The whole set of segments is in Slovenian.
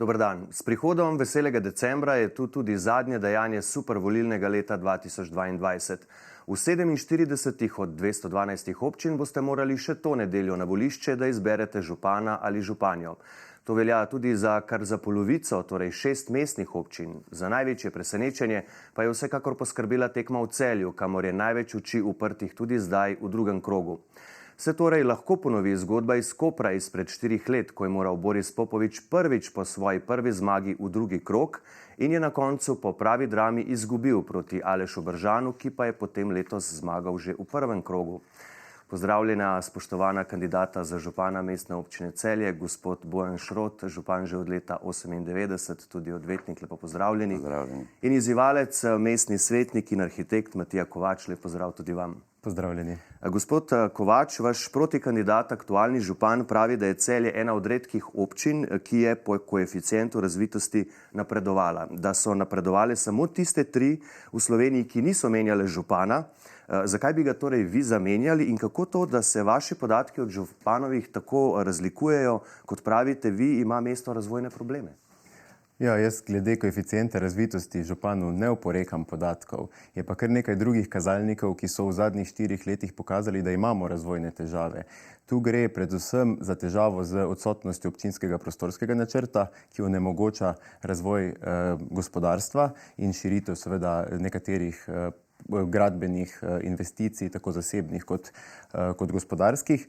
Dober dan. S prihodom veselega decembra je tu tudi zadnje dejanje supervolilnega leta 2022. V 47 od 212 občin boste morali še to nedeljo na volišče, da izberete župana ali županjo. To velja tudi za kar za polovico, torej 6 mestnih občin. Za največje presenečenje pa je vsekakor poskrbela tekma v Celju, kamor je največ oči uprtih tudi zdaj v drugem krogu. Se torej lahko ponovi zgodba iz Kopra izpred 4 let, ko je moral Boris Popovič prvič po svoji prvi zmagi v drugi krog in je na koncu po pravi drami izgubil proti Alešu Bržanu, ki pa je potem letos zmagal že v prvem krogu. Pozdravljena, spoštovana kandidata za župana mestne občine Celje, gospod Bojan Šrot, župan že od leta 1998, tudi odvetnik, lepo pozdravljeni. Pozdravljeni. In izzivalec, mestni svetnik in arhitekt Matija Kovač, lep pozdrav tudi vam. Pozdravljeni. Gospod Kovač, vaš protikandidat, aktualni župan, pravi, da je Celje ena od redkih občin, ki je po koeficientu razvitosti napredovala. Da so napredovale samo tiste 3 v Sloveniji, ki niso menjale župana. Zakaj bi ga torej vi zamenjali in kako to, da se vaši podatki od županovih tako razlikujejo, kot pravite vi, ima mesto razvojne probleme? Ja, jaz glede koeficienta razvitosti županu ne oporekam podatkov. Je pa kar nekaj drugih kazalnikov, ki so v zadnjih 4 letih pokazali, da imamo razvojne težave. Tu gre predvsem za težavo z odsotnostjo občinskega prostorskega načrta, ki onemogoča razvoj gospodarstva in širitev seveda nekaterih gradbenih investicij, tako zasebnih kot gospodarskih.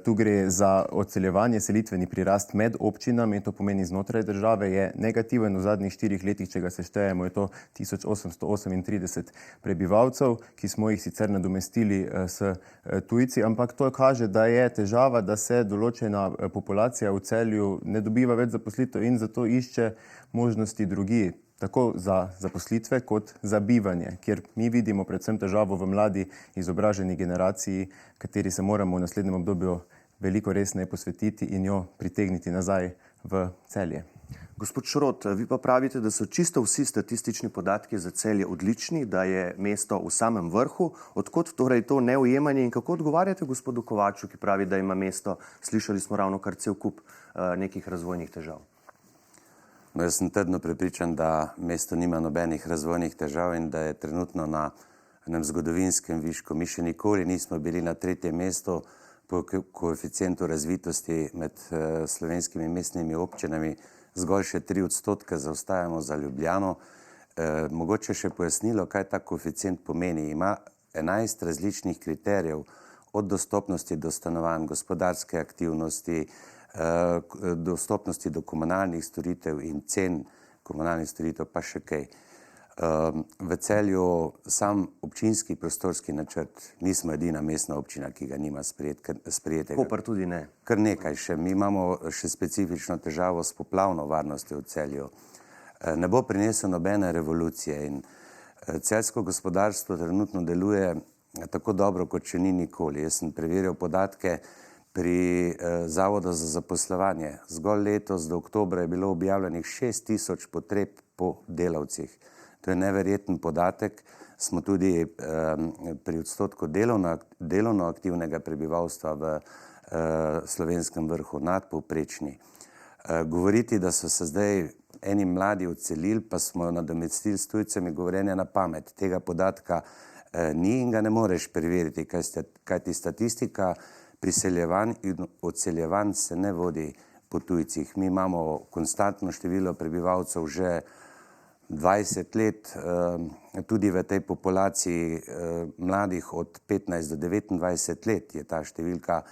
Tu gre za odseljevanje, selitveni prirast med občinami, to pomeni znotraj države, je negativen. V zadnjih 4 letih, če ga seštejemo, je to 1838 prebivalcev, ki smo jih sicer nadomestili s tujci, ampak to kaže, da je težava, da se določena populacija v Celju ne dobiva več zaposlitev in zato išče možnosti drugje, tako za zaposlitve kot za bivanje, kjer mi vidimo predvsem težavo v mladi izobraženi generaciji, kateri se moramo v naslednjem obdobju veliko resneje posvetiti in jo pritegniti nazaj v Celje. Gospod Šrot, vi pa pravite, da so čisto vsi statistični podatki za Celje odlični, da je mesto v samem vrhu. Odkot torej to neujemanje in kako odgovarjate gospodu Kovaču, ki pravi, da ima mesto, slišali smo ravno kar cel kup nekih razvojnih težav? No, jaz sem trdno prepričan, da mesto nima nobenih razvojnih težav in da je trenutno na enem zgodovinskem višku. Mi še nikoli nismo bili na 3. mestu po koeficientu razvitosti med slovenskimi mestnimi občinami. Zgolj še 3% zaostajamo za Ljubljano. Mogoče še pojasnilo, kaj ta koeficient pomeni. Ima 11 različnih kriterijev, od dostopnosti do stanovanj, gospodarske aktivnosti, dostopnosti do komunalnih storitev in cen komunalnih storitev, pa še kaj. V Celju sam občinski prostorski načrt, nismo edina mestna občina, ki ga nima sprejetega. Koper tudi ne. Kar nekaj še. Mi imamo še specifično težavo s poplavno varnostjo v Celju. Ne bo prinesel nobene revolucije in celjsko gospodarstvo trenutno deluje tako dobro, kot še ni nikoli. Jaz sem preveril podatke pri Zavodu za zaposlovanje. Zgolj letos do oktobra je bilo objavljenih 6000 potreb po delavcih. To je neverjeten podatek. Smo tudi pri odstotku delovno aktivnega prebivalstva v slovenskem vrhu nadpovprečni. Govoriti, da so se zdaj eni mladi odselili, pa smo nadomestili s tujcami, govorjenje na pamet. Tega podatka ni in ga ne moreš preveriti, kajti statistika priseljevanj in odseljevanj se ne vodi po tujcih. Mi imamo konstantno število prebivalcev že 20 let, tudi v tej populaciji mladih od 15 do 29 let je ta številka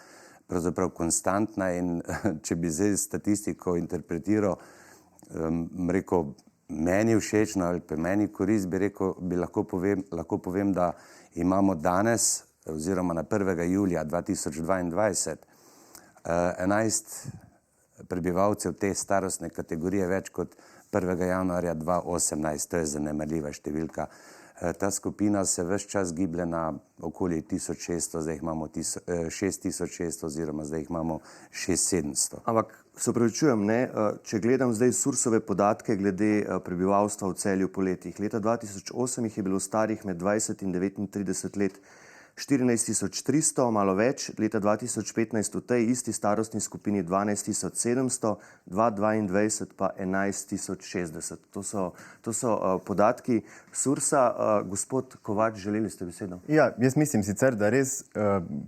pravzaprav konstantna in če bi zdaj statistiko interpretiral, rekel, meni všečno ali pa meni korist, lahko povem, da imamo danes oziroma na 1. julija 2022 11 prebivalcev te starostne kategorije več kot 1. januarja 2018. To je zanemarljiva številka. Ta skupina se ves čas giblje na okoli 1600, zdaj jih imamo 6600 oziroma zdaj jih imamo 6700. Ampak se opravičujem, če gledam zdaj Sursove podatke glede prebivalstva v Celju po letih. Leta 2008 jih je bilo starih med 20 in 39 let 14.300, malo več, leta 2015 v tej isti starostni skupini 12.700, 2022 pa 11.060. To so podatki Sursa. Gospod Kovač, želeli ste besedo? Ja, jaz mislim sicer, da res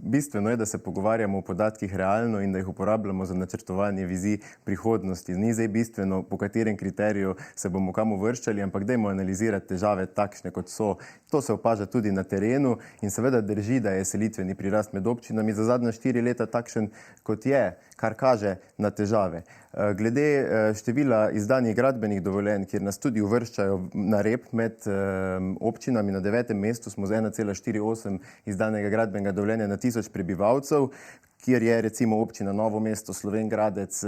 bistveno je, da se pogovarjamo o podatkih realno in da jih uporabljamo za načrtovanje vizij prihodnosti. Ni zdaj bistveno, po katerem kriteriju se bomo kam uvrščali, ampak dajmo analizirati težave takšne, kot so. To se opaža tudi na terenu in seveda drži, da je selitveni prirast med občinami za zadnja 4 leta takšen, kot je, kar kaže na težave. Glede števila izdanih gradbenih dovoljenj, kjer nas tudi uvrščajo na rep med občinami, na 9. mestu smo z 1,48 izdanega gradbenega dovoljenja na 1000 prebivalcev, kjer je recimo občina Novo mesto, Slovenj Gradec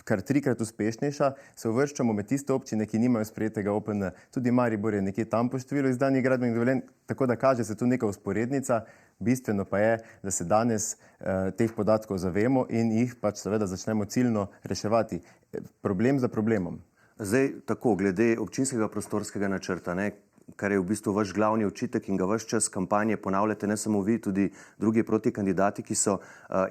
kar 3-krat uspešnejša, se uvrščamo med tiste občine, ki nimajo sprejetega OPN. Tudi Maribor je nekje tam po številu izdanih gradbenih dovoljenj, tako da kaže se tu neka vzporednica. Bistveno pa je, da se danes teh podatkov zavemo in jih pač seveda začnemo ciljno reševati. Problem za problemom. Zdaj tako, glede občinskega prostorskega načrta, kar je v bistvu vaš glavni očitek in ga vaš čas kampanje ponavljate, ne samo vi, tudi drugi protikandidati, ki so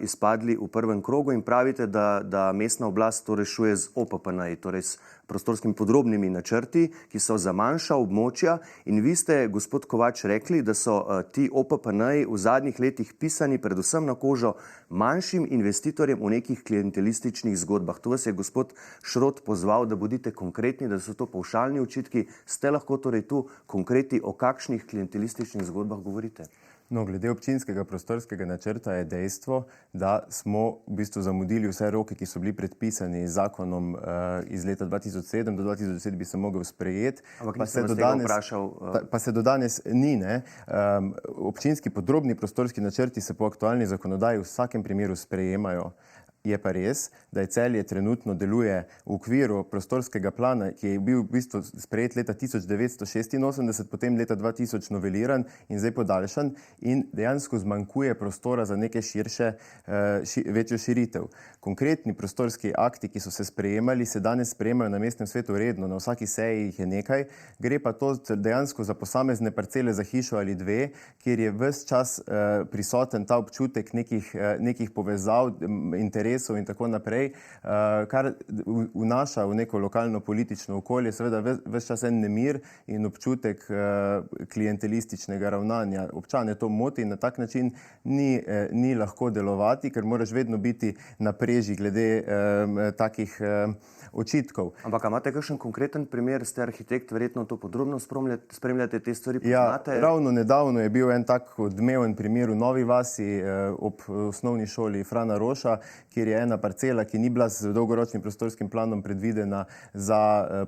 izpadli v prvem krogu in pravite, da mestna oblast to rešuje z OPPN-ji, torej s prostorskimi podrobnimi načrti, ki so za manjša območja, in vi ste, gospod Kovač, rekli, da so ti OPPN-ji v zadnjih letih pisani predvsem na kožo manjšim investitorjem v nekih klientelističnih zgodbah. Tu vas je gospod Šrot pozval, da bodite konkretni, da so to pavšalni očitki. Ste lahko torej tu konkretni, o kakšnih klientelističnih zgodbah govorite? No, glede občinskega prostorskega načrta je dejstvo, da smo v bistvu zamudili vse roke, ki so bili predpisani z zakonom iz leta 2007. Do 2010 bi se mogel sprejeti. Ampak nisem vas tega vprašal. Pa se do danes ni, ne. Občinski podrobni prostorski načrti se po aktualni zakonodaji v vsakem primeru sprejemajo. Je pa res, da je Celje trenutno deluje v okviru prostorskega plana, ki je bil v bistvu sprejet leta 1986, potem leta 2000 noveliran in zdaj podaljšan in dejansko zmanjkuje prostora za neke večjo širitev. Konkretni prostorski akti, ki so se sprejemali, se danes sprejemajo na mestnem svetu redno, na vsaki seji jih je nekaj, gre pa to dejansko za posamezne parcele za hišo ali dve, kjer je ves čas prisoten ta občutek nekih povezav, interesov in tako naprej, kar vnaša v neko lokalno politično okolje, seveda ves čas en nemir in občutek klientelističnega ravnanja. Občane to moti in na tak način ni lahko delovati, ker moraš vedno biti na preži glede takih očitkov. Ampak imate kakšen konkreten primer, ste arhitekt, verjetno to podrobno spremljate, te stvari poznate? Ja, ravno nedavno je bil en tak odmeven primer v Novi vasi ob osnovni šoli Frana Roša, kjer je ena parcela, ki ni bila z dolgoročnim prostorskim planom predvidena za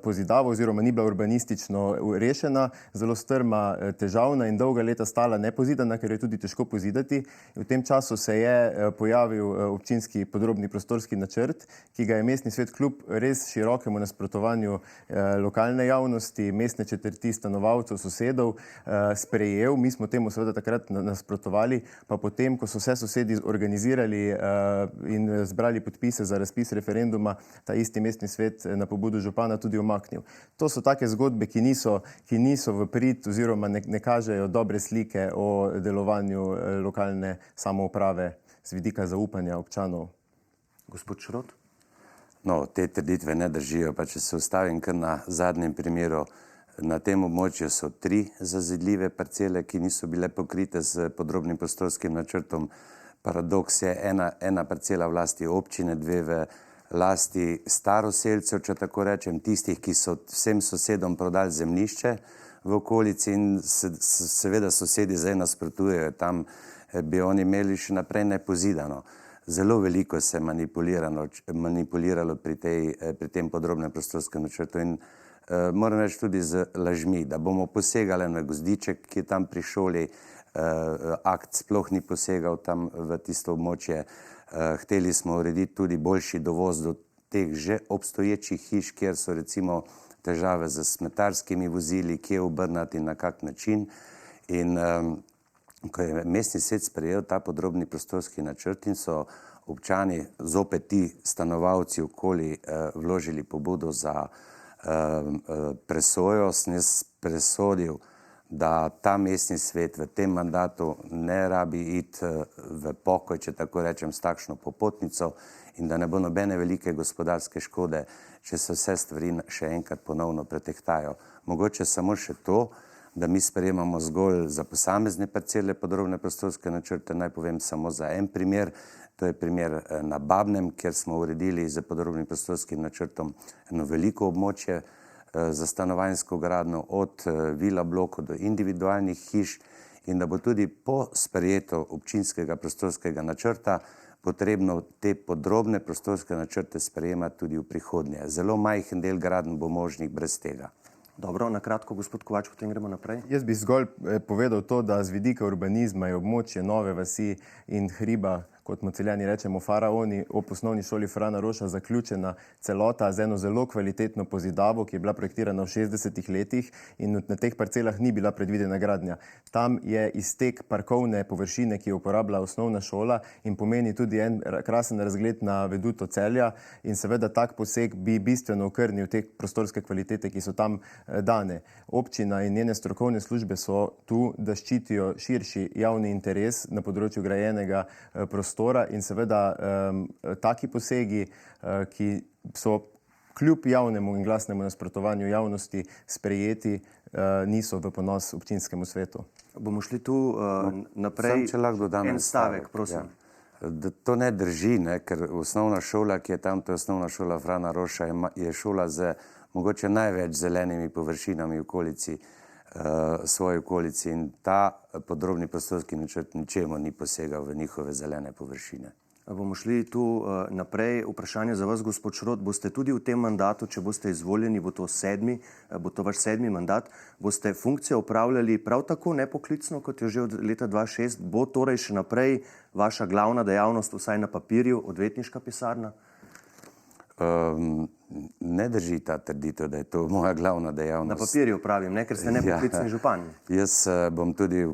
pozidavo oziroma ni bila urbanistično rešena, zelo strma, težavna in dolga leta stala nepozidana, ker je tudi težko pozidati. V tem času se je pojavil občinski podrobni prostorski načrt, ki ga je mestni svet kljub res širokemu nasprotovanju lokalne javnosti, mestne četrti, stanovalcev, sosedov sprejel. Mi smo temu seveda takrat nasprotovali, pa potem, ko so se sosedi organizirali in zbrali podpise za razpis referenduma, ta isti mestni svet na pobudo župana tudi umaknil. To so take zgodbe, ki niso v prid oziroma ne kažejo dobre slike o delovanju lokalne samouprave z vidika zaupanja občanov. Gospod Šrot? No, te trditve ne držijo, pa če se ustavim kar na zadnjem primeru, na tem območju so 3 zazidljive parcele, ki niso bile pokrite z podrobnim prostorskim načrtom. Paradoks je ena parcela v lasti občine, 2 v lasti staroselcev, če tako rečem, tistih, ki so vsem sosedom prodali zemljišče v okolici in seveda sosedi zdaj nasprotujejo, tam bi oni imeli še naprej nepozidano. Zelo veliko se je manipuliralo pri tem podrobnem prostorskem načrtu in moram reči tudi z lažmi, da bomo posegali na gozdiček, ki je tam pri šoli, akt sploh ni posegal tam v tisto območje. Hteli smo urediti tudi boljši dovoz do teh že obstoječih hiš, kjer so recimo težave z smetarskimi vozili, kje obrnati in na kak način. In ko je mestni svet sprejel ta podrobni prostorski načrt in so občani, zopet ti stanovalci okoli, vložili pobudo za presojo, sem jaz presodil, da ta mestni svet v tem mandatu ne rabi iti v pokoj, če tako rečem, s takšno popotnico in da ne bo nobene velike gospodarske škode, če se vse stvari še enkrat ponovno pretehtajo. Mogoče samo še to, da mi sprejemamo zgolj za posamezne parcele podrobne prostorske načrte. Naj povem samo za en primer, to je primer na Babnem, kjer smo uredili za podrobnim prostorskim načrtom eno veliko območje za stanovanjsko gradnjo od vila blokov do individualnih hiš in da bo tudi po sprejeto občinskega prostorskega načrta potrebno te podrobne prostorske načrte sprejemati tudi v prihodnje. Zelo majhen del gradenj bo možnih brez tega. Dobro, na kratko, gospod Kovač, potem gremo naprej. Jaz bi zgolj povedal to, da z vidika urbanizma je območje Nove vasi in hriba, kot mu Celjani rečemo Faraoni, ob osnovni šoli Frana Roša zaključena celota z eno zelo kvalitetno pozidavo, ki je bila projektirana v 60-ih letih in na teh parcelah ni bila predvidena gradnja. Tam je iztek parkovne površine, ki jo uporablja osnovna šola in pomeni tudi en krasen razgled na veduto Celja in seveda tak poseg bi bistveno okrnil te prostorske kvalitete, ki so tam dane. Občina in njene strokovne službe so tu, da ščitijo širši javni interes na področju grajenega prostora in seveda taki posegi, ki so kljub javnemu in glasnemu nasprotovanju javnosti sprejeti, niso v ponos občinskemu svetu. Bomo šli tu naprej. Če lahko dodam en stavek, prosim. Ja. To ne drži, ker osnovna šola, ki je tam, to je osnovna šola Frana Roša, je šola z mogoče največ zelenimi površinami v okolici, svoji okolici in ta podrobni prostorski načrt ničemu ni posegal v njihove zelene površine. Bomo šli tu naprej. Vprašanje za vas, gospod Šrot. Boste tudi v tem mandatu, če boste izvoljeni, bo to vaš 7. mandat, boste funkcijo upravljali prav tako nepoklicno, kot je že od leta 2006? Bo torej še naprej vaša glavna dejavnost, vsaj na papirju, odvetniška pisarna? Ne drži ta trditev, da je to moja glavna dejavnost. Na papirju pravim, ker ste nepoklicni župan. Jaz bom tudi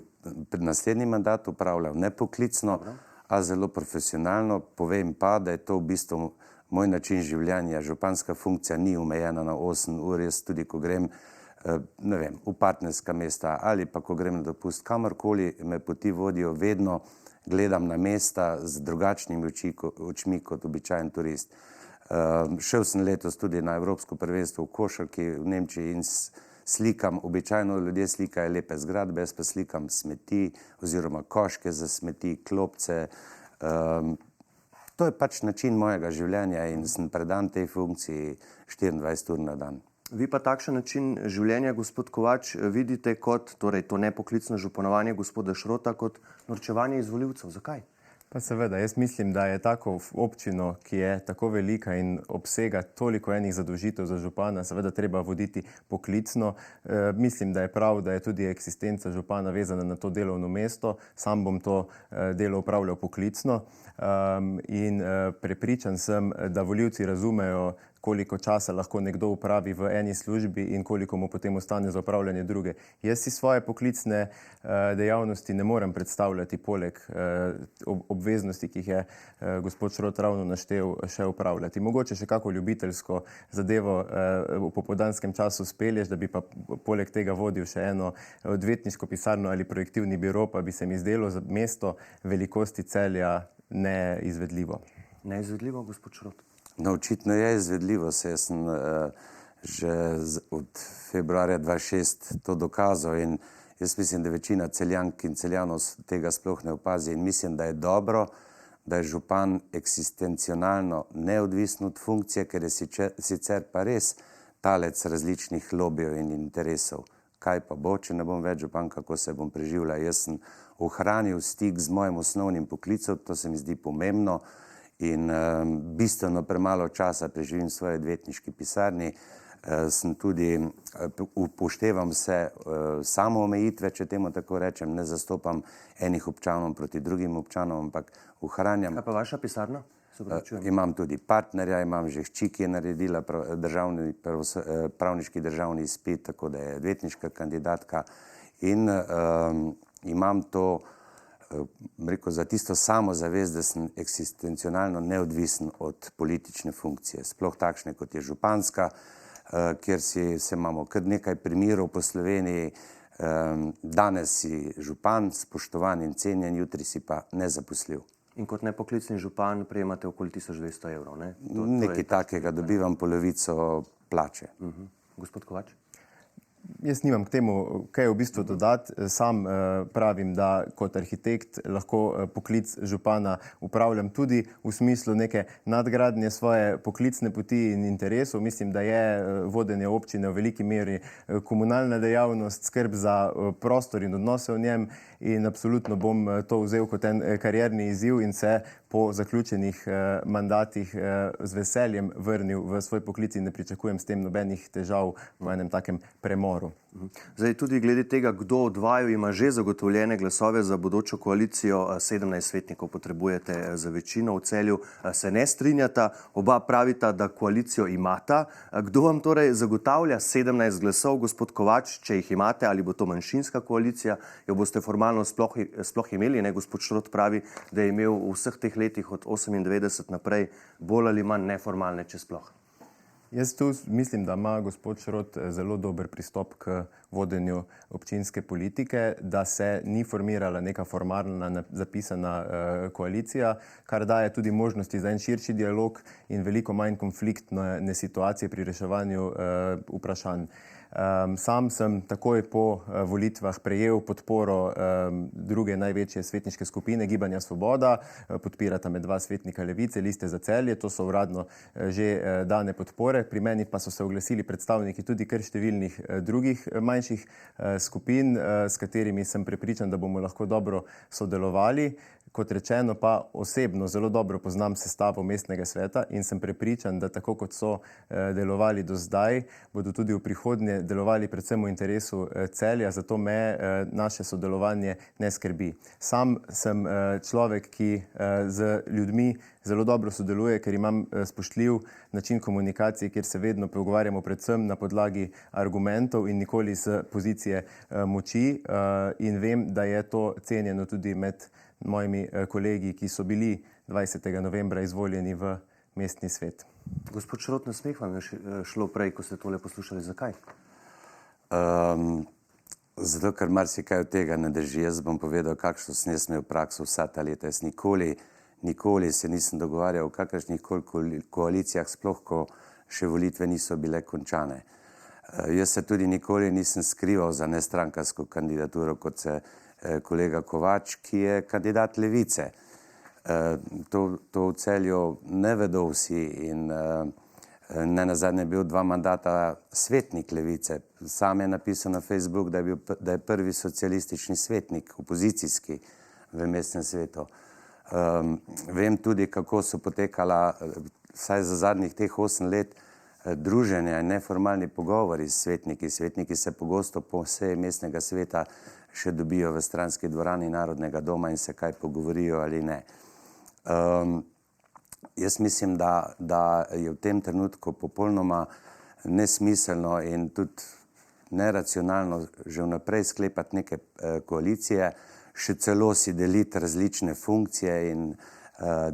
pred naslednji mandat upravljal nepoklicno, a zelo profesionalno. Povem pa, da je to v bistvu moj način življenja. Županska funkcija ni omejena na 8 ur. Jaz tudi, ko grem v partnerska mesta ali pa ko grem na dopust kamorkoli, me poti vodijo, vedno gledam na mesta z drugačnimi očmi kot običajen turist. Šel sem letos tudi na Evropsko prvenstvo v košarki v Nemčiji in slikam, običajno ljudje slikajo lepe zgradbe, jaz pa slikam smeti oziroma koške za smeti, klopce. To je pač način mojega življenja in sem predan tej funkciji 24 ur na dan. Vi pa takšen način življenja, gospod Kovač, vidite kot, torej to nepoklicno županovanje gospoda Šrota, kot norčevanje iz volivcev. Zakaj? Pa seveda, jaz mislim, da je tako občino, ki je tako velika in obsega toliko enih zadolžitev za župana, seveda treba voditi poklicno. Mislim, da je prav, da je tudi eksistenca župana vezana na to delovno mesto. Sam bom to delo opravljal poklicno in prepričan sem, da volivci razumejo, koliko časa lahko nekdo upravi v eni službi in koliko mu potem ostane za upravljanje druge. Jaz si svoje poklicne dejavnosti ne morem predstavljati poleg obveznosti, ki jih je gospod Šrot ravno naštel, še upravljati. Mogoče še kako ljubiteljsko zadevo v popoldanskem času spelješ, da bi pa poleg tega vodil še eno odvetniško pisarno ali projektivni biro, pa bi se mi zdelo za mesto velikosti Celja neizvedljivo. Neizvedljivo, gospod Šrot? No, očitno je izvedljivo, jaz sem že od februarja 2006 to dokazal in jaz mislim, da večina Celjank in Celjanov tega sploh ne opazi in mislim, da je dobro, da je župan eksistencionalno neodvisen od funkcije, ker je sicer pa res talec različnih lobijev in interesov. Kaj pa bo, če ne bom več župan, kako se bom preživljal? Jaz sem ohranil stik z mojim osnovnim poklicem, to se mi zdi pomembno. In bistveno premalo časa preživim v svoji odvetniški pisarni. Sem tudi, upoštevam se samoomejitve, če temu tako rečem, ne zastopam enih občanov proti drugim občanom, ampak ohranjam. Kaj pa vaša pisarna? Imam tudi partnerja, imam že hči, ki je naredila pravniški državni izpit, tako da je odvetniška kandidatka in imam to rekel, za tisto samozavest, da sem eksistencionalno neodvisen od politične funkcije. Sploh takšne, kot je županska, kjer se imamo kar nekaj primerov po Sloveniji, Danes si župan, spoštovan in cenjen, jutri si pa nezaposljiv. In kot nepoklicni župan prejemate okoli 1200 evrov, ne? Nekaj takega, dobivam polovico plače. Gospod Kovač? Jaz nimam k temu kaj v bistvu dodati. Sam pravim, da kot arhitekt lahko poklic župana upravljam tudi v smislu neke nadgradnje svoje poklicne poti in interesov. Mislim, da je vodenje občine v veliki meri komunalna dejavnost, skrb za prostor in odnose v njem in absolutno bom to vzel kot en karierni izziv in se po zaključenih mandatih z veseljem vrnil v svoj poklic in ne pričakujem s tem nobenih težav po enem takem premoru. Zdaj tudi glede tega, kdo od vaju ima že zagotovljene glasove za bodočo koalicijo, 17 svetnikov potrebujete za večino v Celju, se ne strinjata, oba pravita, da koalicijo imata. Kdo vam torej zagotavlja 17 glasov, gospod Kovač, če jih imate, ali bo to manjšinska koalicija, jo boste formalno sploh imeli, ne? Gospod Šrot pravi, da je imel v vseh teh letih od 98 naprej bolj ali manj neformalne, če sploh. Jaz tu mislim, da ima gospod Šrot zelo dober pristop k vodenju občinske politike, da se ni formirala neka formalna zapisana koalicija, kar daje tudi možnosti za en širši dialog in veliko manj konfliktne situacije pri reševanju vprašanj. Sam sem takoj po volitvah prejel podporo druge največje svetniške skupine Gibanja Svoboda, podpirata me dva svetnika Levice, Liste za Celje, to so uradno že dane podpore. Pri meni pa so se oglasili predstavniki tudi kar številnih drugih manjših skupin, s katerimi sem prepričan, da bomo lahko dobro sodelovali. Kot rečeno pa osebno zelo dobro poznam sestavo mestnega sveta in sem prepričan, da tako kot so delovali do zdaj, bodo tudi v prihodnje delovali predvsem v interesu Celja, zato me naše sodelovanje ne skrbi. Sam sem človek, ki z ljudmi zelo dobro sodeluje, ker imam spoštljiv način komunikacije, kjer se vedno pogovarjamo predvsem na podlagi argumentov in nikoli z pozicije moči in vem, da je to cenjeno tudi med mojimi kolegi, ki so bili 20. novembra izvoljeni v mestni svet. Gospod Šrot, nasmeh vam je šlo prej, ko ste tole poslušali. Zakaj? Zato, ker marsikaj od tega ne drži. Jaz bom povedal, kakšno sem jaz imel prakso vsa ta leta. Jaz nikoli se nisem dogovarjal o kakršnih koalicijah, sploh ko še volitve niso bile končane. Jaz se tudi nikoli nisem skrival za nestrankarsko kandidaturo, kot se kolega Kovač, ki je kandidat Levice. To v Celju ne vedo vsi in nenazadnje je bil 2 mandata svetnik Levice. Sam je napisal na Facebook, da je prvi socialistični svetnik, opozicijski v mestnem svetu. Vem tudi, kako so potekala, vsaj za zadnjih teh 8 let, druženja in neformalni pogovori s svetniki. Svetniki se pogosto po seji mestnega sveta še dobijo v stranski dvorani Narodnega doma in se kaj pogovorijo ali ne. Jaz mislim, da je v tem trenutku popolnoma nesmiselno in tudi neracionalno že vnaprej sklepati neke koalicije, še celo si deliti različne funkcije in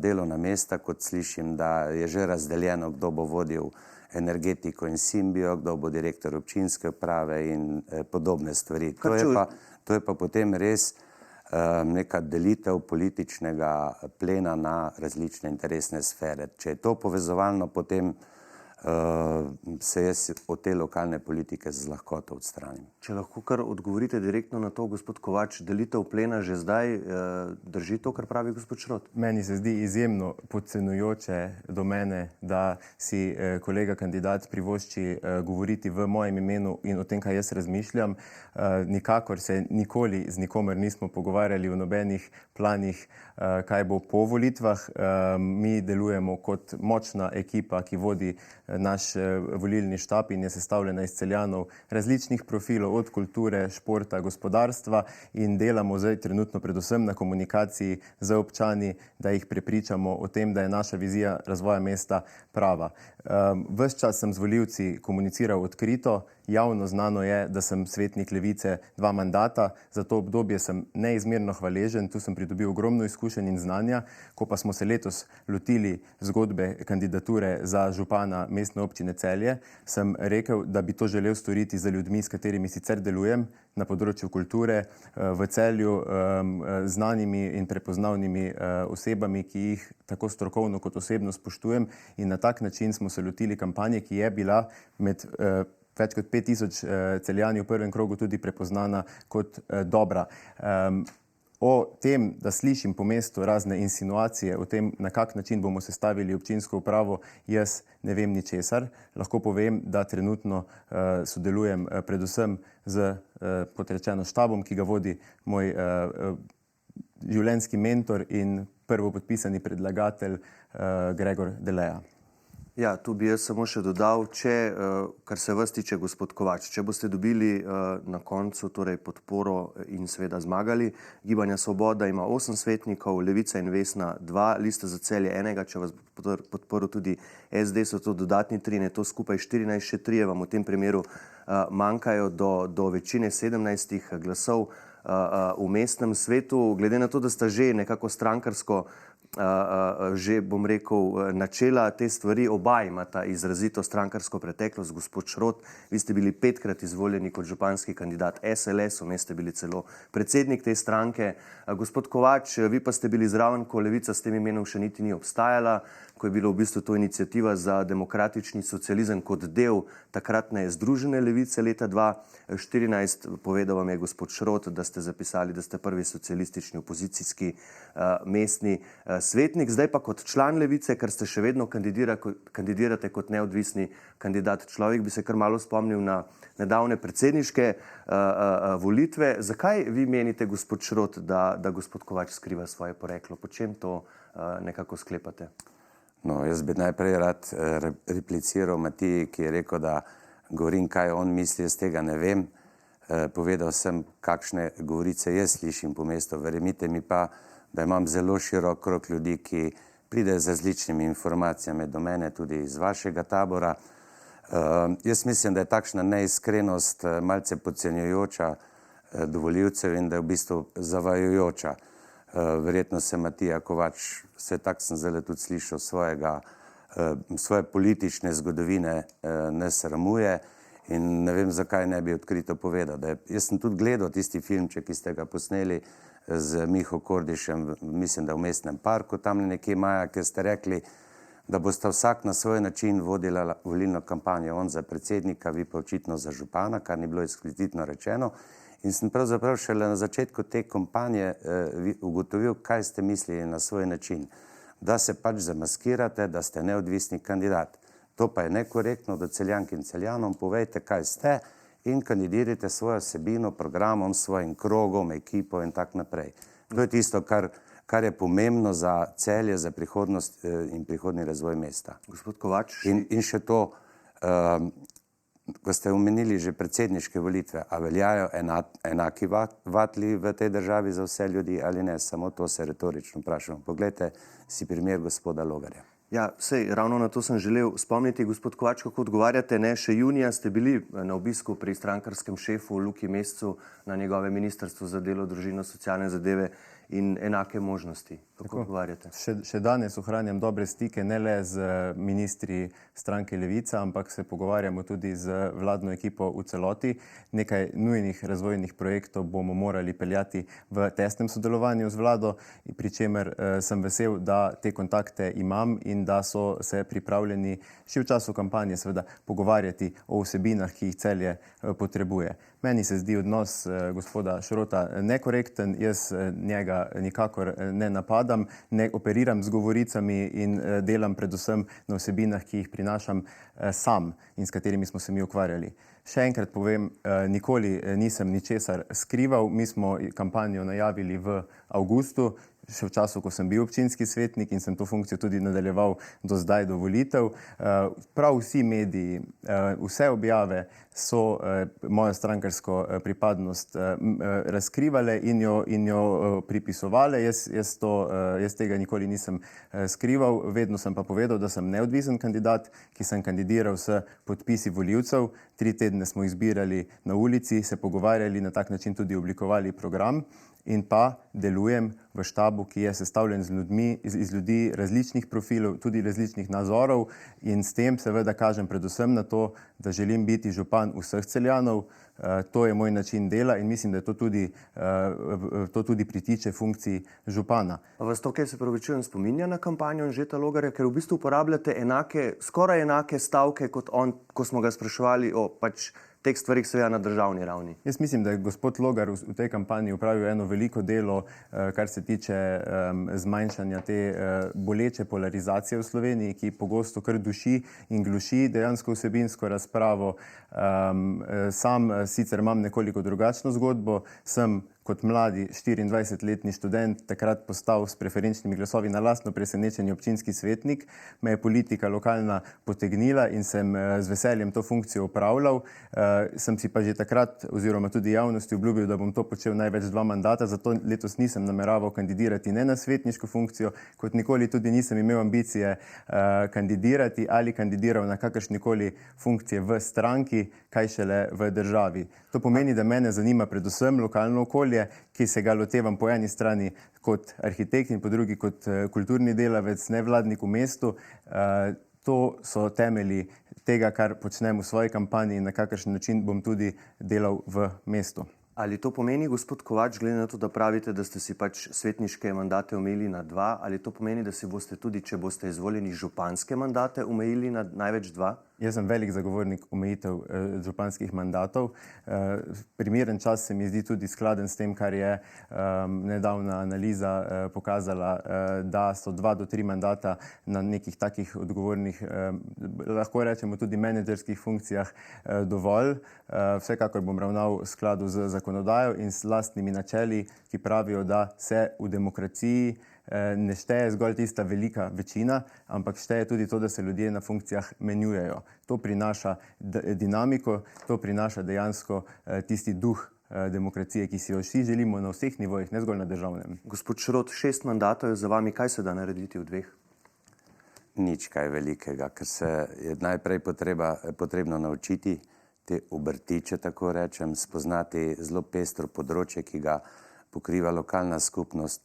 delovna mesta, kot slišim, da je že razdeljeno, kdo bo vodil energetiko in Simbijo, kdo bo direktor občinske uprave in podobne stvari. To je pa potem res neka delitev političnega plena na različne interesne sfere. Če je to povezovalno, potem se jaz od te lokalne politike z lahkoto odstranim. Če lahko kar odgovorite direktno na to, gospod Kovač, delitev plena že zdaj drži to, kar pravi gospod Šrot? Meni se zdi izjemno podcenjujoče do mene, da si kolega kandidat privošči govoriti v mojem imenu in o tem, kaj jaz razmišljam. Nikakor se nikoli z nikomer nismo pogovarjali o nobenih planih, kaj bo po volitvah. Mi delujemo kot močna ekipa, ki vodi naš volilni štab in je sestavljena iz Celjanov različnih profilov, od kulture, športa, gospodarstva in delamo zdaj trenutno predvsem na komunikaciji z občani, da jih prepričamo o tem, da je naša vizija razvoja mesta prava. Ves čas sem z volivci komuniciral odkrito javno znano je, da sem svetnik Levice 2 mandata. Za to obdobje sem neizmerno hvaležen, tu sem pridobil ogromno izkušenj in znanja. Ko pa smo se letos lotili zgodbe kandidature za župana Mestne občine Celje, sem rekel, da bi to želel storiti z ljudmi, s katerimi sicer delujem na področju kulture v Celju, znanimi in prepoznavnimi osebami, ki jih tako strokovno kot osebno spoštujem, in na tak način smo se lotili kampanje, ki je bila med več kot 5000 Celjani v prvem krogu tudi prepoznana kot dobra. O tem, da slišim po mestu razne insinuacije o tem, na kak način bomo sestavili občinsko upravo, jaz ne vem ničesar. Lahko povem, da trenutno sodelujem predvsem z, kot rečeno, štabom, ki ga vodi moj življenjski mentor in prvopodpisani predlagatelj Gregor Deleja. Ja, tu bi jaz samo še dodal, kar se vas tiče, gospod Kovač, če boste dobili na koncu torej podporo in seveda zmagali, Gibanja Svoboda ima 8 svetnikov, Levica in Vesna 2, Lista za Celje 1, če vas bo podporil tudi SD, so to dodatni 3, to skupaj 14, še 3 vam v tem primeru manjkajo do večine 17 glasov v mestnem svetu. Glede na to, da sta že nekako strankarsko že, bom rekel, načela te stvari, oba imata izrazito strankarsko preteklost. Gospod Šrot, vi ste bili 5-krat izvoljeni kot županski kandidat SLS, vmes ste bili celo predsednik te stranke. Gospod Kovač, vi pa ste bili zraven, ko Levica s tem imenom še niti ni obstajala, ko je bilo v bistvu to iniciativa za demokratični socializem kot del takratne Združene levice leta 2014. Povedal vam je gospod Šrot, da ste zapisali, da ste prvi socialistični opozicijski mestni svetnik, zdaj pa kot član Levice, ker ste še vedno kandidirate kot neodvisni kandidat. Človek bi se kar malo spomnil na nedavne predsedniške volitve. Zakaj vi menite, gospod Šrot, da gospod Kovač skriva svoje poreklo? Po čem to nekako sklepate? No, jaz bi najprej rad repliciral Matiji, ki je rekel, da govorim, kaj on misli, jaz tega ne vem. Povedal sem, kakšne govorice jaz slišim po mestu. Verjemite mi pa, da imam zelo širok krog ljudi, ki pridejo z različnimi informacijami do mene, tudi iz vašega tabora. Jaz mislim, da je takšna neiskrenost malce podcenjujoča do volivcev in da je v bistvu zavajajoča. Verjetno se Matija Kovač, vse tak sem zdaj tudi slišal, svoje politične zgodovine ne sramuje in ne vem, zakaj ne bi odkrito povedal. Jaz sem tudi gledal tisti filmček, ki ste ga posneli z Miho Kordišem, mislim, da v Mestnem parku, tam nekje maja, ker ste rekli, da boste vsak na svoj način vodila volilno kampanjo, on za predsednika, vi pa očitno za župana, kar ni bilo eksplicitno rečeno. In sem pravzaprav šele na začetku te kampanje ugotovil, kaj ste mislili na svoj način. Da se pač zamaskirate, da ste neodvisni kandidat. To pa je nekorektno, da Celjanki in Celjanom povejte, kaj ste in kandidirajte svojo vsebino, programom, svojim krogom, ekipo in tak naprej. To je tisto, kar je pomembno za Celje, za prihodnost in prihodni razvoj mesta. Gospod Kovač. In še to, ko ste omenili že predsedniške volitve, a veljajo enaki vatli v tej državi za vse ljudi ali ne? Samo to se retorično vprašamo. Poglejte si primer gospoda Logarja. Ja, sej, ravno na to sem želel spomniti, gospod Kovač, kako odgovarjate. Še junija ste bili na obisku pri strankarskem šefu Luki Mescu na njegove ministrstvo za delo, družino, socialne zadeve in enake možnosti. Kako odgovarjate? Še danes ohranjam dobre stike, ne le z ministri stranke Levica, ampak se pogovarjamo tudi z vladno ekipo v celoti. Nekaj nujnih razvojnih projektov bomo morali peljati v tesnem sodelovanju z vlado, pri čemer sem vesel, da te kontakte imam in da so se pripravljeni še v času kampanje seveda pogovarjati o vsebinah, ki jih Celje potrebuje. Meni se zdi odnos gospoda Šrota nekorekten, jaz njega nikakor ne napadam, ne operiram z govoricami in delam predvsem na vsebinah, ki jih prinašam sam in s katerimi smo se mi ukvarjali. Še enkrat povem, nikoli nisem ničesar skrival, mi smo kampanjo najavili v avgustu, še v času, ko sem bil občinski svetnik in sem to funkcijo tudi nadaljeval do zdaj, do volitev. Prav vsi mediji, vse objave so mojo strankarsko pripadnost razkrivale in jo pripisovale. Jaz tega nikoli nisem skrival, vedno sem pa povedal, da sem neodvisen kandidat, ki sem kandidiral s podpisi volivcev. 3 tedne tedne smo jih zbirali na ulici, se pogovarjali, na tak način tudi oblikovali program. In pa delujem v štabu, ki je sestavljen iz ljudi različnih profilov, tudi različnih nazorov, in s tem seveda kažem predvsem na to, da želim biti župan vseh Celjanov. To je moj način dela in mislim, da to tudi pritiče funkciji župana. Pa vas to, kaj se pravičujem, spominja na kampanjo Anžeta Logarja, ker v bistvu uporabljate skoraj enake stavke kot on, ko smo ga spraševali o teh stvarih seveda na državni ravni. Jaz mislim, da je gospod Logar v tej kampanji opravil eno veliko delo, kar se tiče zmanjšanja te boleče polarizacije v Sloveniji, ki pogosto kar duši in gluši dejansko vsebinsko razpravo. Sam sicer imam nekoliko drugačno zgodbo, sem kot mladi 24-letni študent takrat postal s preferenčnimi glasovi na lastno presenečenje občinski svetnik. Me je politika lokalna potegnila in sem z veseljem to funkcijo opravljal. Sem si pa že takrat oziroma tudi javnosti obljubil, da bom to počel največ 2 mandata, zato letos nisem nameraval kandidirati ne na svetniško funkcijo, kot nikoli tudi nisem imel ambicije kandidirati ali kandidiral na kakršnikoli funkcije v stranki, kaj šele v državi. To pomeni, da mene zanima predvsem lokalno okolje, ki se ga lotevam po eni strani kot arhitekt in po drugi kot kulturni delavec, nevladnik v mestu. To so temelji tega, kar počnem v svoji kampanji in na kakršen način bom tudi delal v mestu. Ali to pomeni, gospod Kovač, glede na to, da pravite, da ste si svetniške mandate omejili na 2, ali to pomeni, da si boste tudi, če boste izvoljeni, županske mandate omejili na največ 2? Jaz sem velik zagovornik omejitev županskih mandatov. Primeren čas se mi zdi tudi skladen s tem, kar je nedavna analiza pokazala, da so 2 do 3 mandata na nekih takih odgovornih, lahko rečemo tudi menedžerskih funkcijah dovolj. Vsekakor bom ravnal v skladu z zakonodajo in s lastnimi načeli, ki pravijo, da se v demokraciji ne šteje zgolj tista velika večina, ampak šteje tudi to, da se ljudje na funkcijah menjujejo. To prinaša dinamiko, to prinaša dejansko tisti duh demokracije, ki si jo vsi želimo na vseh nivojih, ne zgolj na državnem. Gospod Šrot, 6 mandatov je za vami, kaj se da narediti v 2? Nič kaj velikega, ker se je najprej potrebno naučiti te obrti, če tako rečem, spoznati zelo pestro področje, ki ga pokriva lokalna skupnost.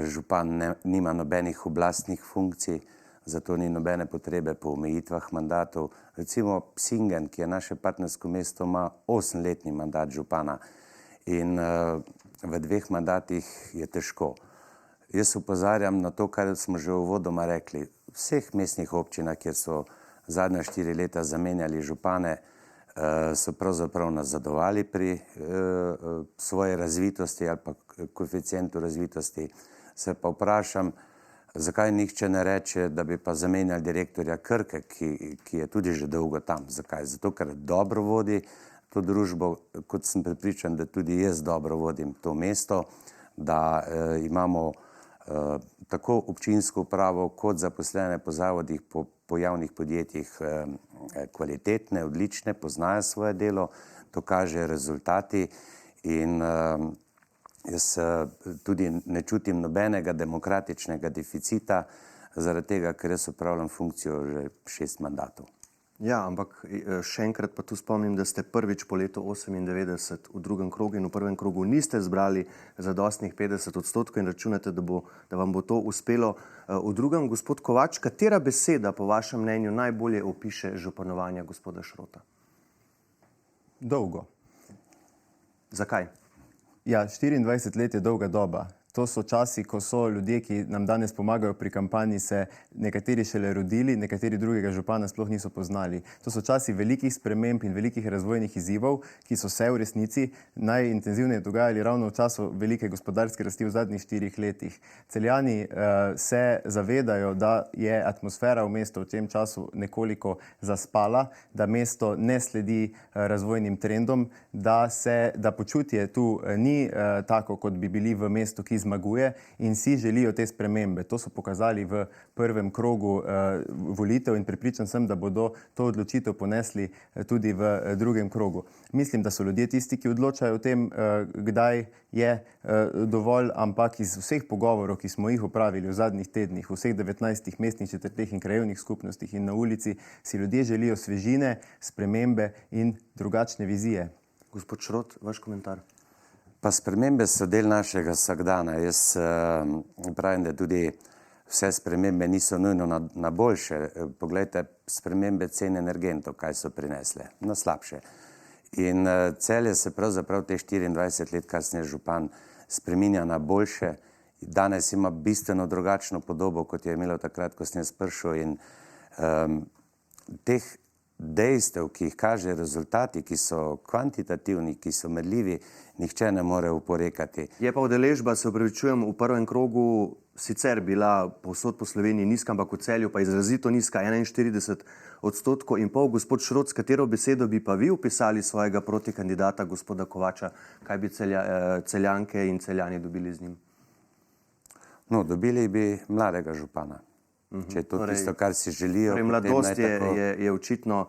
Župan nima nobenih oblastnih funkcij, zato ni nobene potrebe po omejitvah mandatov. Recimo Singen, ki je naše partnersko mesto, ima 8-letni mandat župana in v 2 mandatih je težko. Jaz opozarjam na to, kar smo že uvodoma rekli. V vseh mestnih občinah, kjer so zadnja 4 leta zamenjali župane, so pravzaprav nazadovali pri svoji razvitosti ali pa koeficientu razvitosti. Se pa vprašam, zakaj nihče ne reče, da bi pa zamenjali direktorja Krke, ki je tudi že dolgo tam. Zakaj? Zato, ker dobro vodi to družbo, kot sem prepričan, da tudi jaz dobro vodim to mesto, da imamo tako občinsko upravo kot zaposlene po zavodih, po javnih podjetjih kvalitetne, odlične, poznajo svoje delo, to kaže rezultati in jaz tudi ne čutim nobenega demokratičnega deficita zaradi tega, ker jaz opravljam funkcijo že 6 mandatov. Ja, ampak še enkrat pa tu spomnim, da ste prvič po letu 1998 v 2. krogu in v 1. krogu niste zbrali zadostnih 50% in računate, da vam bo to uspelo v 2. Gospod Kovač, katera beseda po vašem mnenju najbolje opiše županovanje gospoda Šrota? Dolgo. Zakaj? Ja, 24 let je dolga doba. To so časi, ko so ljudje, ki nam danes pomagajo pri kampanji, se nekateri šele rodili, nekateri drugega župana sploh niso poznali. To so časi velikih sprememb in velikih razvojnih izzivov, ki so se v resnici najintenzivneje dogajali ravno v času velike gospodarske rasti v zadnjih 4 letih. Celjani se zavedajo, da je atmosfera v mestu v tem času nekoliko zaspala, da mesto ne sledi razvojnim trendom, da počutje tu ni tako, kot bi bili v mestu, ki zmaguje in si želijo te spremembe. To so pokazali v prvem krogu volitev in prepričan sem, da bodo to odločitev ponesli tudi v drugem krogu. Mislim, da so ljudje tisti, ki odločajo o tem, kdaj je dovolj, ampak iz vseh pogovorov, ki smo jih opravili v zadnjih tednih, v vseh 19 mestnih četrteh in krajevnih skupnostih in na ulici, si ljudje želijo svežine, spremembe in drugačne vizije. Gospod Šrot, vaš komentar? Pa spremembe so del našega vsakdana. Jaz pravim, da tudi vse spremembe niso nujno na boljše. Poglejte, spremembe cen energentov, kaj so prinesle, na slabše. In Celje se pravzaprav te 24 let kasneje župan spreminja na boljše. Danes ima bistveno drugačno podobo, kot je imelo takrat, ko sem jaz prišel, in teh dejstev, ki jih kaže rezultati, ki so kvantitativni, ki so merljivi, nihče ne more oporekati. Je pa udeležba, se opravičujem, v prvem krogu sicer bila povsod po Sloveniji nizka, ampak v Celju pa izrazito nizka, 41,5%. Gospod Šrot, s katero besedo bi pa vi opisali svojega protikandidata, gospoda Kovača? Kaj bi Celjanke in Celjani dobili z njim? No, dobili bi mladega župana. Če je to tisto, kar si želijo. Mladost je očitno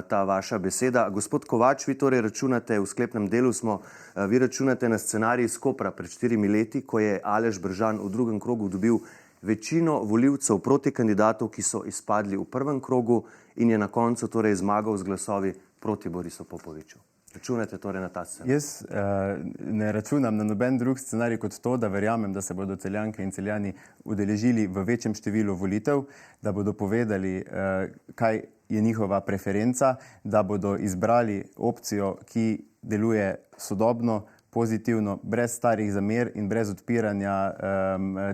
ta vaša beseda. Gospod Kovač, vi torej računate, v sklepnem delu smo, vi računate na scenarij iz Kopra pred 4 leti, ko je Aleš Bržan v drugem krogu dobil večino volivcev proti kandidatov, ki so izpadli v prvem krogu, in je na koncu torej zmagal z glasovi proti Borisu Popoviču. Računate torej na ta scenarij? Jaz ne računam na noben drug scenarij kot to, da verjamem, da se bodo Celjanke in Celjani udeležili v večjem številu volitev, da bodo povedali, kaj je njihova preferenca, da bodo izbrali opcijo, ki deluje sodobno, pozitivno, brez starih zamer in brez odpiranja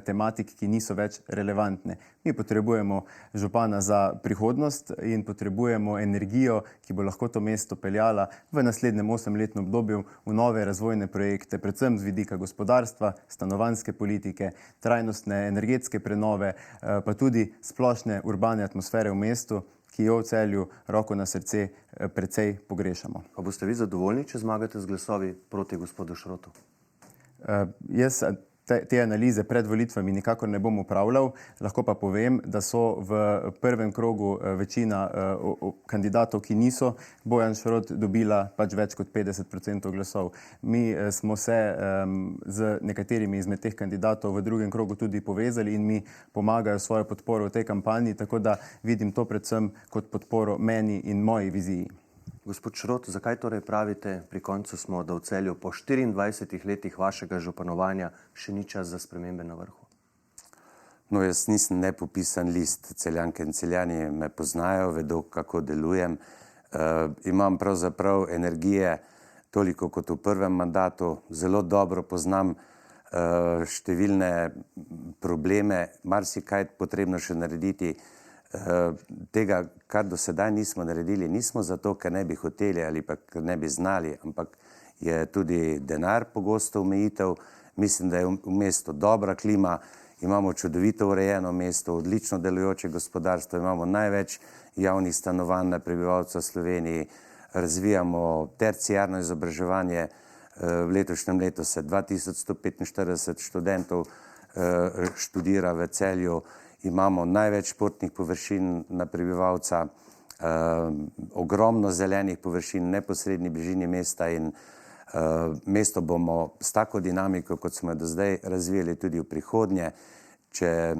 tematik, ki niso več relevantne. Mi potrebujemo župana za prihodnost in potrebujemo energijo, ki bo lahko to mesto peljala v naslednjem 8-letnem obdobju v nove razvojne projekte, predvsem z vidika gospodarstva, stanovanjske politike, trajnostne energetske prenove, pa tudi splošne urbane atmosfere v mestu, ki jo v Celju, roko na srce, precej pogrešamo. Pa boste vi zadovoljni, če zmagate z glasovi proti gospodu Šrotu? Jaz te analize pred volitvami nikakor ne bom upravljal, lahko pa povem, da so v prvem krogu večina kandidatov, ki niso Bojan Šrot, dobila pač več kot 50% glasov. Mi smo se z nekaterimi izmed teh kandidatov v drugem krogu tudi povezali in mi pomagajo svojo podporo v tej kampanji, tako da vidim to predvsem kot podporo meni in moji viziji. Gospod Šrot, zakaj torej pravite, pri koncu smo, da v Celju po 24 letih vašega županovanja še ni čas za spremembe na vrhu? No, jaz nisem nepopisan list. Celjanke in Celjani me poznajo, vedo, kako delujem. Imam pravzaprav energije toliko kot v prvem mandatu. Zelo dobro poznam številne probleme, marsikaj potrebno še narediti. Tega, kar do sedaj nismo naredili, nismo zato, ker ne bi hoteli ali pa ker ne bi znali, ampak je tudi denar pogosto omejitev. Mislim, da je v mestu dobra klima, imamo čudovito urejeno mesto, odlično delujoče gospodarstvo, imamo največ javnih stanovanj na prebivalca v Sloveniji, razvijamo terciarno izobraževanje. V letošnjem letu se 2145 študentov študira v Celju. Imamo največ športnih površin na prebivalca, ogromno zelenih površin v neposredni bližini mesta in mesto bomo s tako dinamiko, kot smo jo do zdaj razvijali, tudi v prihodnje. Če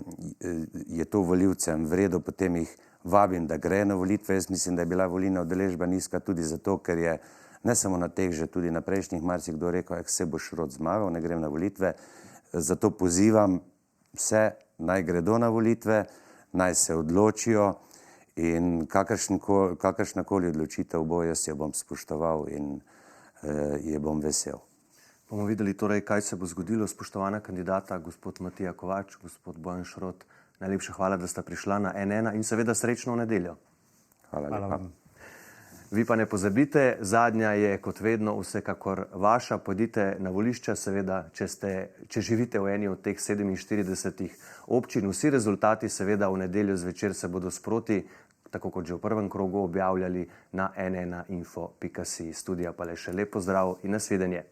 je to volivcem v redu, potem jih vabim, da grejo na volitve. Jaz mislim, da je bila volilna udeležba nizka tudi zato, ker je ne samo na teh, že tudi na prejšnjih marsikdo rekel, se bo Šrot zmagal, ne grem na volitve. Zato pozivam vse, naj gredo na volitve, naj se odločijo in kakršnakoli odločitev bo, jaz jo bom spoštoval in je bom vesel. Bomo videli torej, kaj se bo zgodilo. Spoštovana kandidata, gospod Matija Kovač, gospod Bojan Šrot, najlepša hvala, da sta prišla na N1 in seveda srečno v nedeljo. Hvala lepa. Vi pa ne pozabite, zadnja je kot vedno vsekakor vaša. Pojdite na volišča, seveda, če živite v eni od teh 47 občin. Vsi rezultati seveda v nedeljo zvečer se bodo sproti, tako kot že v prvem krogu, objavljali na n1info.si. Studija pa le še lep pozdrav in nasvidenje.